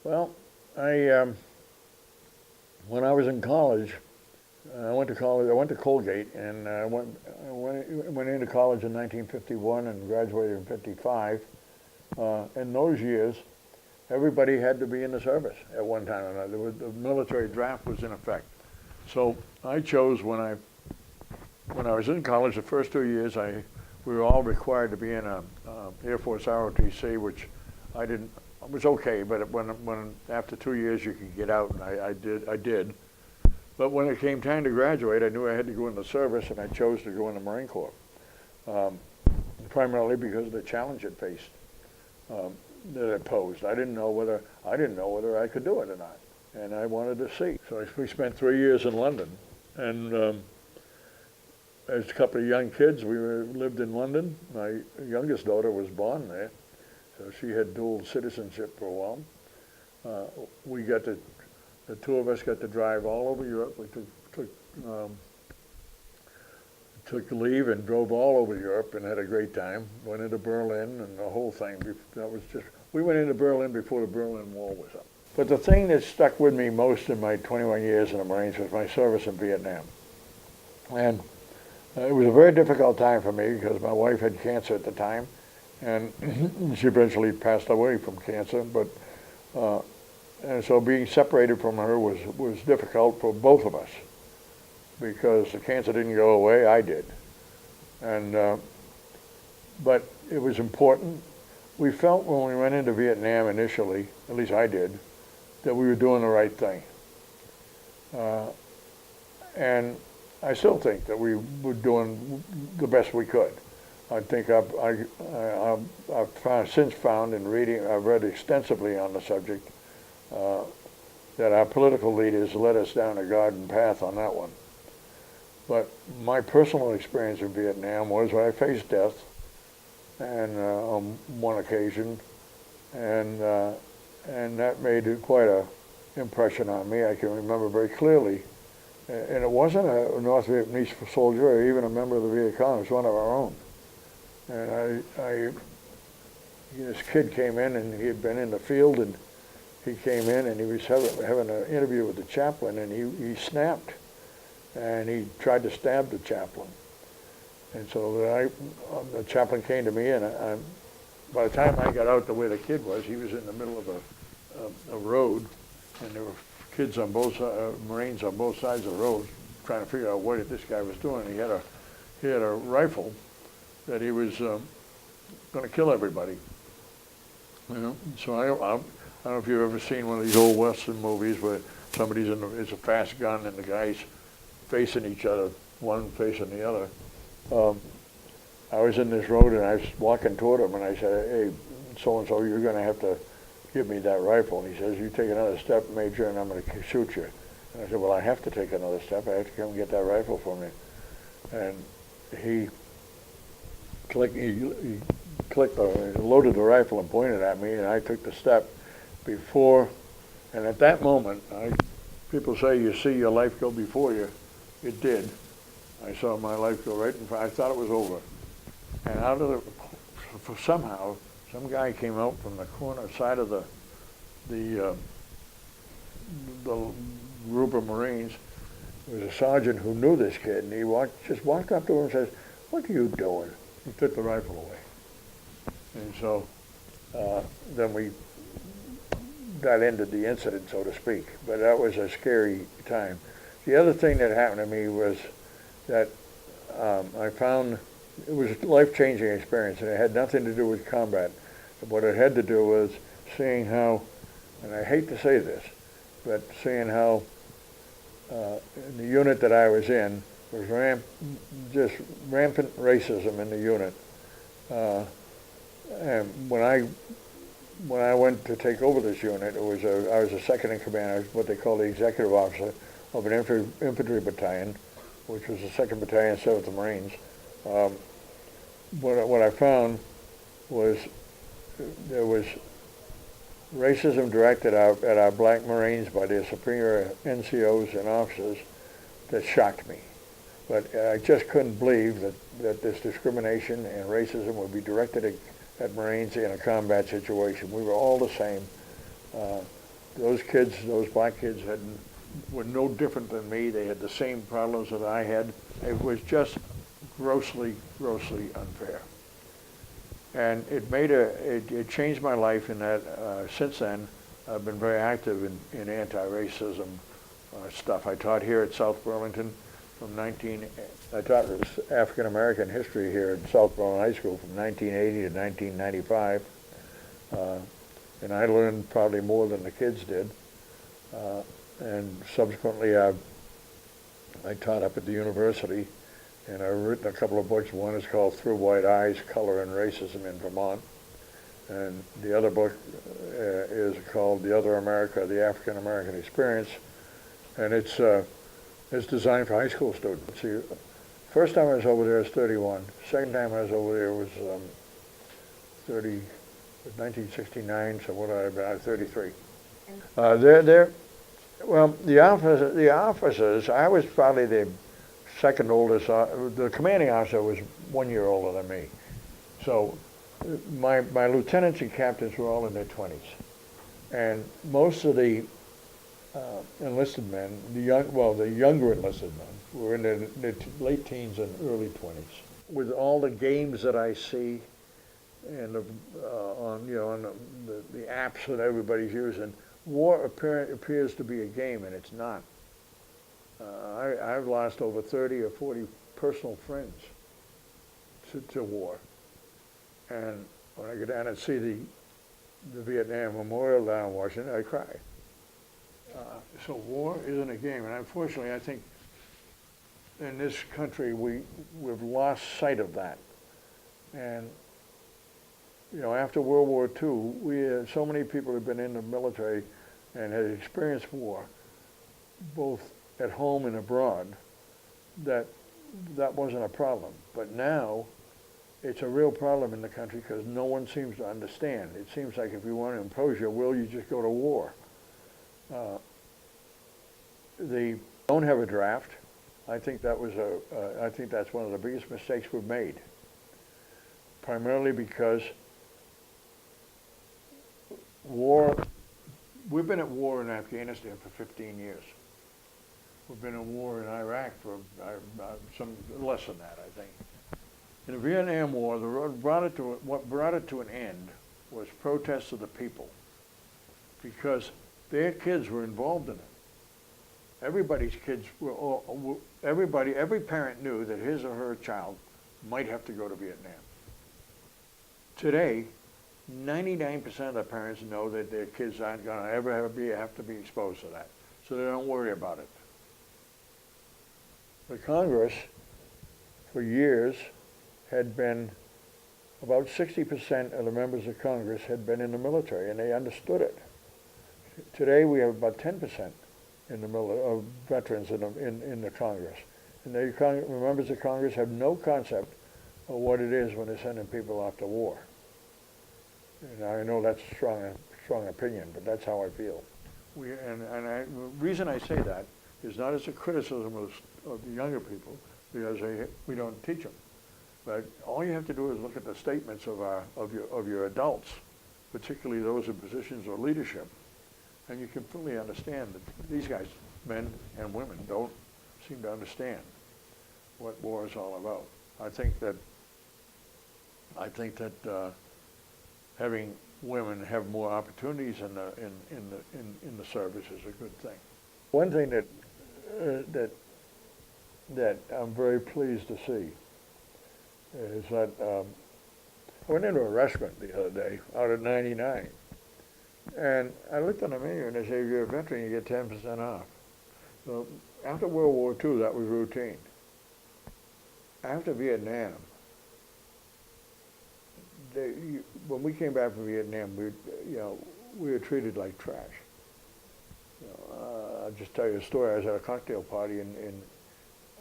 Well, when I was in college, I went to college. I went to Colgate, and went into college in 1951 and graduated in '55. In those years, everybody had to be in the service at one time or another. The military draft was in effect. So I chose when I was in college, the first 2 years, we were all required to be in a Air Force ROTC, which I didn't. It was okay, but when after 2 years you could get out, and I did. But when it came time to graduate, I knew I had to go in the service, and I chose to go in the Marine Corps, primarily because of the challenge it faced, that it posed. I didn't know whether I could do it or not, and I wanted to see. So we spent 3 years in London, and as a couple of young kids, lived in London. My youngest daughter was born there, so she had dual citizenship for a while. The two of us got to drive all over Europe. We took leave and drove all over Europe and had a great time. Went into Berlin and the whole thing. We went into Berlin before the Berlin Wall was up. But the thing that stuck with me most in my 21 years in the Marines was my service in Vietnam. And it was a very difficult time for me because my wife had cancer at the time, and she eventually passed away from cancer. And so being separated from her was difficult for both of us because the cancer didn't go away, I did. But it was important. We felt when we went into Vietnam initially, at least I did, that we were doing the right thing. And I still think that we were doing the best we could. I think I've since found in reading, I've read extensively on the subject, that our political leaders led us down a garden path on that one. But my personal experience in Vietnam was I faced death, and on one occasion, and that made quite a impression on me. I can remember very clearly, and it wasn't a North Vietnamese soldier or even a member of the Viet Cong. It was one of our own. And this kid came in, and he had been in the field, and he came in and he was having an interview with the chaplain, and he snapped, and he tried to stab the chaplain. And so the chaplain came to me, and by the time I got out to where the kid was, he was in the middle of a road, and there were kids on both Marines on both sides of the road trying to figure out what this guy was doing. He had a rifle that he was going to kill everybody. You know, so I don't know if you've ever seen one of these old Western movies where it's a fast gun and the guys facing each other, one facing the other. I was in this road and I was walking toward him, and I said, "Hey, so-and-so, you're going to have to give me that rifle." And he says, "You take another step, Major, and I'm going to shoot you." And I said, "Well, I have to take another step. I have to come and get that rifle from you." And he loaded the rifle and pointed at me, and I took the step before. And at that moment, people say you see your life go before you. It did. I saw my life go right in front. I thought it was over. And somehow, some guy came out from the corner side of the group of Marines. There was a sergeant who knew this kid, and he just walked up to him and says, "What are you doing?" He took the rifle away. And so that ended the incident, so to speak. But that was a scary time. The other thing that happened to me was that I found it was a life-changing experience, and it had nothing to do with combat. What it had to do was seeing how, and I hate to say this, but seeing how in the unit that I was in, there was just rampant racism in the unit. And when I went to take over this unit, I was a second in command. I was what they call the executive officer of an infantry battalion, which was the 2nd Battalion, 7th Marines. What I found was there was racism directed at our black Marines by their superior NCOs and officers that shocked me. But I just couldn't believe that this discrimination and racism would be directed at Marines in a combat situation. We were all the same. those kids, those black kids, were no different than me. They had the same problems that I had. It was just grossly, grossly unfair. And it changed my life in that since then, I've been very active in anti-racism stuff. I taught here at South Burlington I taught African American history here at South Burlington High School from 1980 to 1995. And I learned probably more than the kids did. And subsequently, I taught up at the university, and I've written a couple of books. One is called Through White Eyes, Color and Racism in Vermont. And the other book is called The Other America, The African American Experience. And it's designed for high school students. See, first time I was over there was 31. Second time I was over there was 1969, so what I about 33. Well, the officers, I was probably the second oldest. The commanding officer was 1 year older than me. So my lieutenants and captains were all in their 20s. And most of the enlisted men, the younger enlisted men, were in their late teens and early 20s. With all the games that I see, and on the apps that everybody's using, war appears to be a game, and it's not. I've lost over 30 or 40 personal friends to war, and when I go down and see the Vietnam Memorial down in Washington, I cry. So war isn't a game, and unfortunately, I think in this country we've lost sight of that. And after World War II, so many people have been in the military and had experienced war, both at home and abroad, that wasn't a problem. But now, it's a real problem in the country because no one seems to understand. It seems like if you want to impose your will, you just go to war. They don't have a draft. I think that's one of the biggest mistakes we've made. Primarily because we've been at war in Afghanistan for 15 years. We've been at war in Iraq for some less than that, I think. In the Vietnam War, what brought it to an end was protests of the people, because their kids were involved in it. Everybody's kids every parent knew that his or her child might have to go to Vietnam. Today, 99% of the parents know that their kids aren't going to ever have to be exposed to that, so they don't worry about it. The Congress, for years, had been, about 60% of the members of Congress had been in the military, and they understood it. Today, we have about 10% of veterans in the Congress. And the members of Congress have no concept of what it is when they're sending people off to war. And I know that's a strong opinion, but that's how I feel. The reason I say that is not as a criticism of the younger people, because we don't teach them. But all you have to do is look at the statements of your adults, particularly those in positions of leadership, and you can fully understand that these guys, men and women, don't seem to understand what war is all about. I think that having women have more opportunities in the service is a good thing. One thing that I'm very pleased to see is that I went into a restaurant the other day out at 99, and I looked on the menu and they say, if you're a veteran, you get 10% off. So after World War II, that was routine. After Vietnam, when we came back from Vietnam, we were treated like trash. I'll just tell you a story. I was at a cocktail party, and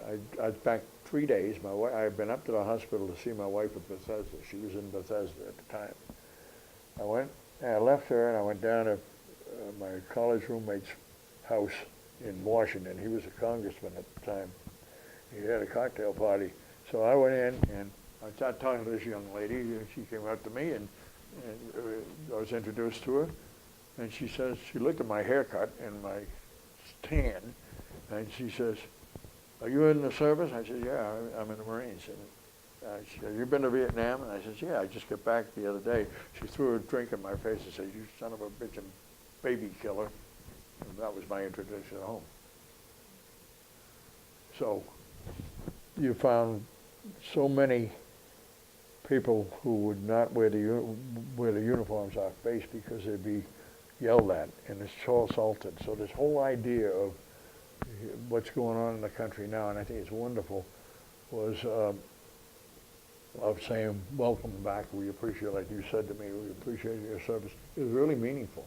I was back 3 days. I had been up to the hospital to see my wife at Bethesda. She was in Bethesda at the time. I went, and I left her, and I went down to my college roommate's house in Washington. He was a congressman at the time. He had a cocktail party. So I went in, and I started talking to this young lady. She came up to me, and I was introduced to her. And she says, she looked at my haircut and my tan, and she says, "Are you in the service?" I said, "Yeah, I'm in the Marines." And she said, "You been to Vietnam?" And I said, "Yeah, I just got back the other day." She threw a drink in my face and said, "You son of a bitch and baby killer." And that was my introduction to home. So you found so many people who would not wear the uniforms off base because they'd be yelled at and it's so assaulted. So this whole idea of what's going on in the country now, and I think it's wonderful, was of saying, "Welcome back. We appreciate," like you said to me, "we appreciate your service." It was really meaningful.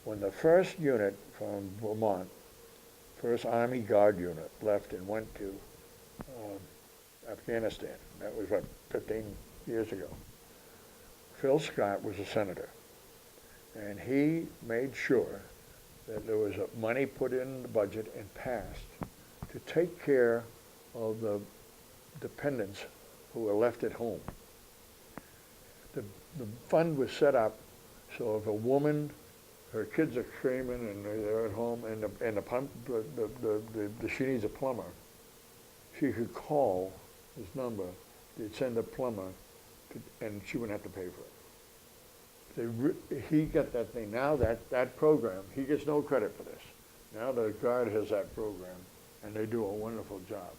When the first unit from Vermont, First Army Guard unit, left and went to Afghanistan, that was, 15 years ago, Phil Scott was a senator, and he made sure that there was money put in the budget and passed to take care of the dependents who were left at home. The fund was set up so if a woman, her kids are screaming and they're at home, and she needs a plumber, she could call this number, they'd send a plumber, and she wouldn't have to pay for it. He got that thing. Now that program, he gets no credit for this. Now the Guard has that program, and they do a wonderful job.